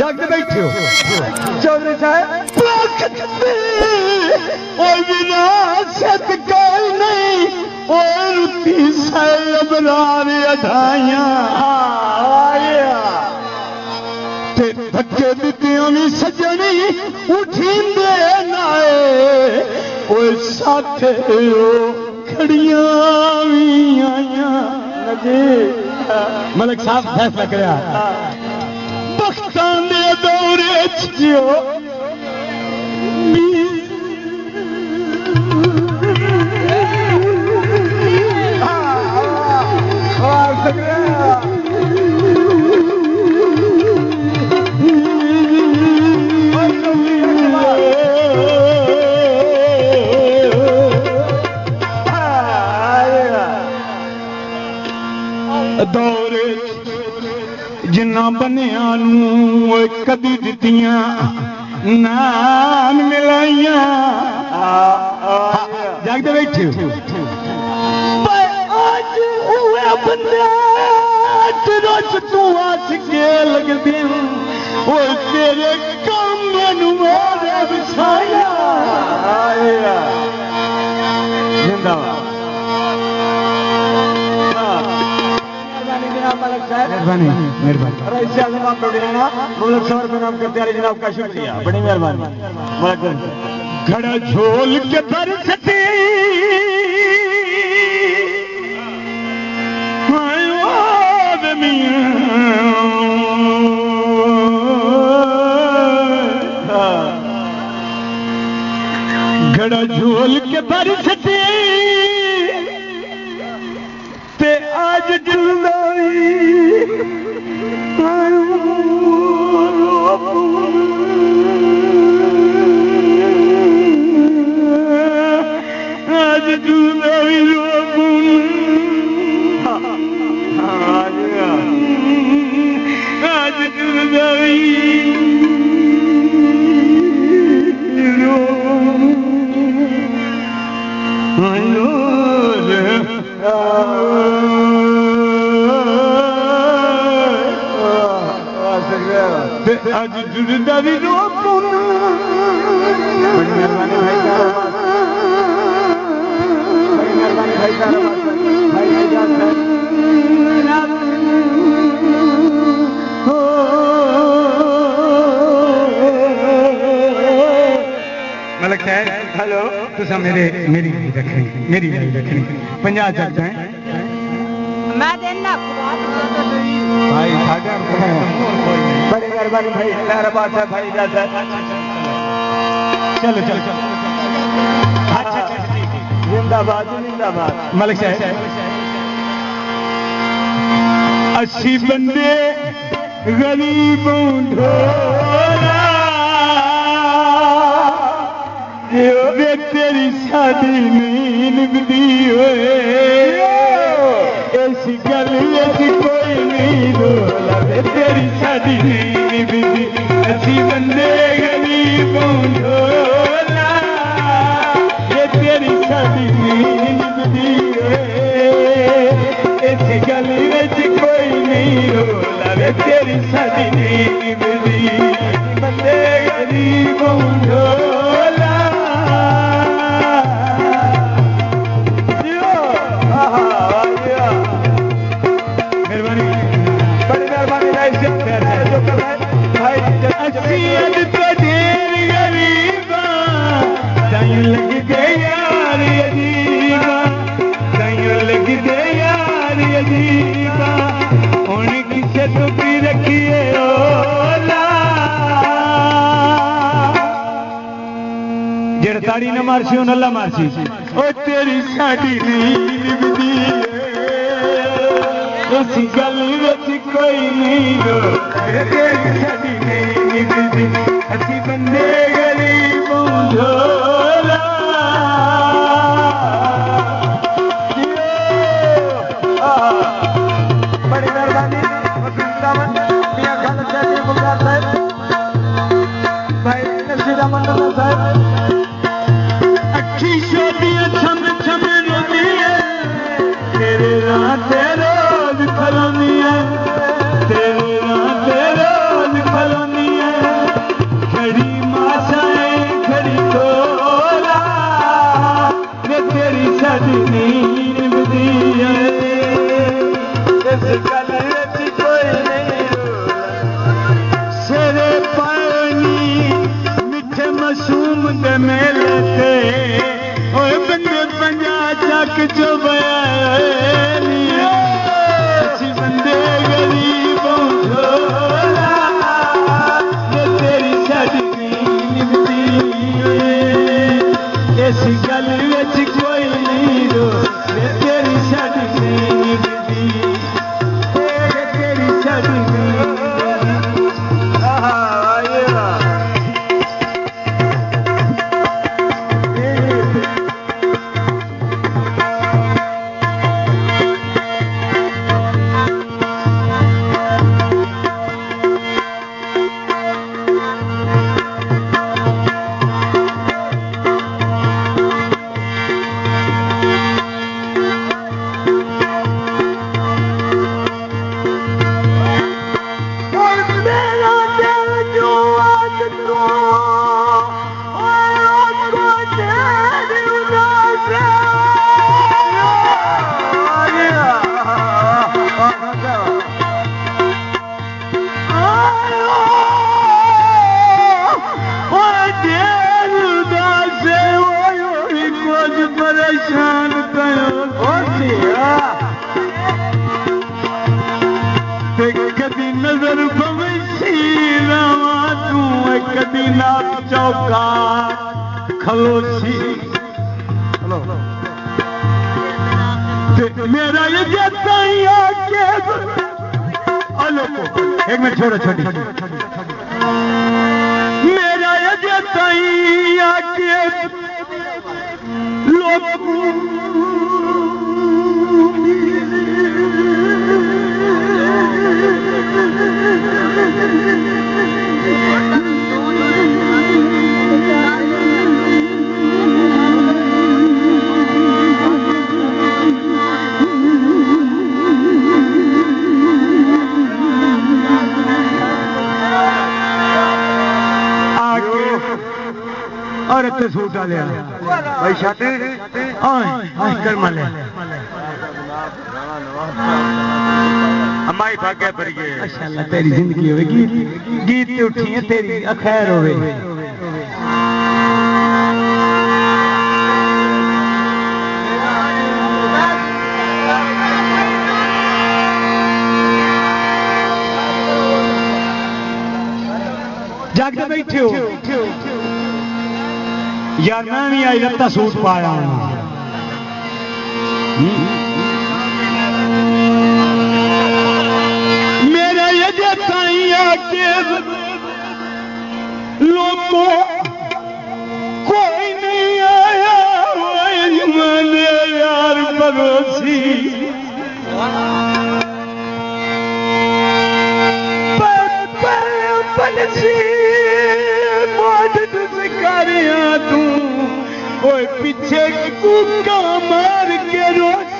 जागते बैठे हो चौधरी साहब विरासत कोई नहीं और अठाइया धक्के दित्तियों भी सजनी उठींदे नाए साथ खड़िया भी आइया मलिक साहब फैसला कराया बख्तां दे दौरे जियो दौरे जिन्ना बनिया कदी दित्तियां नाम मिलाइया जागते बैठे आज हुए बंदा तू आस के लगदी तेरे काम बिछाया जिंदाबाद मेहरबानी मेहरबानी मुल्क सवर पे नाम करते हैं जनाब का शुक्रिया बड़ी मेहरबानी घड़ा झोल के बरसती घड़ा झोल के बरसती ते आज जल्दी आज जल्दी आज जल्दी आज जुड़दा भी रो बड़ी मेहरबानी भाई साहब बड़ी मेहरबानी भाई साहब भाई एजाज साहब मलिक साहब हेलो तुसा मेरी रखनी 50 चलते हैं मैं देना भाई सागर बड़ी मेहरबानी भाई मेहरबान है भाई इजाजत चलो अच्छा जिंदाबाद जिंदाबाद मलिक साहब 80 बंदे गरीबों ढोला वे तेरी शादी नहीं निभदी होए ऐसी गल कोई नहीं रोला वे तेरी शादी नहीं निभदी ऐसी बंदे गरीबों ढोला ये तेरी शादी नहीं निभदी ऐसी गल कोई नहीं रोला वे तेरी शादी नहीं निभदी बंदे गरीबों ढोला लग गए यार अजीबा लग गए यार अजीबा उन्हें किसे तो भी रखिए ओला जेड़ ताड़ी न मारसी उन अल्लाह मारसी ओ तेरी साड़ी नहीं निभदी इस गल विच कोई नहीं रो तेरी साडी नहीं निभदी असी बंदे गरीबों झोला बड़ी मेहरबानी मियां खालिद साहब मुख्तार साहब भाई नसीर अहमद साहब अखी शोदियां छम छम रोदी है तेरे राते रोज खलोनी है तेरे राते रोज खलोनी है खड़ी माशाए खड़ी तोला वे तेरी साडी नहीं निभदी है इस गल विच कोई नहीं सेरे पानी मिठे मासूम दे मेले ते ओए बंदे पंजा चक जो बयानी अच्छी बंदे गरीबों झोला ये तेरी साडी नहीं निभदी इस गल विच कोई नहीं रो ये तेरी साडी नहीं निभदी तेरी साडी नहीं कदी नजर पवैसी रवा तू कदी ना चौका खलोसी मेरा ये जैसा ही आके एक मिनट छोड़ो छोटी मेरा ये जैसा ही आके लोग और इतने सूट आ लिया भाई शाते कर माले अम्माई भाग्य भरी है माशाअल्लाह तेरी जिंदगी होगी गीत ते उठी है तेरी खैर होवे जागते बैठे हो यार मैं भी आई रत्ता सूट पाया मेरा ये जैसा ही आके लोगों कोई नहीं आया मैंने यार पड़ोसी तू पीछे कुका मार के रोज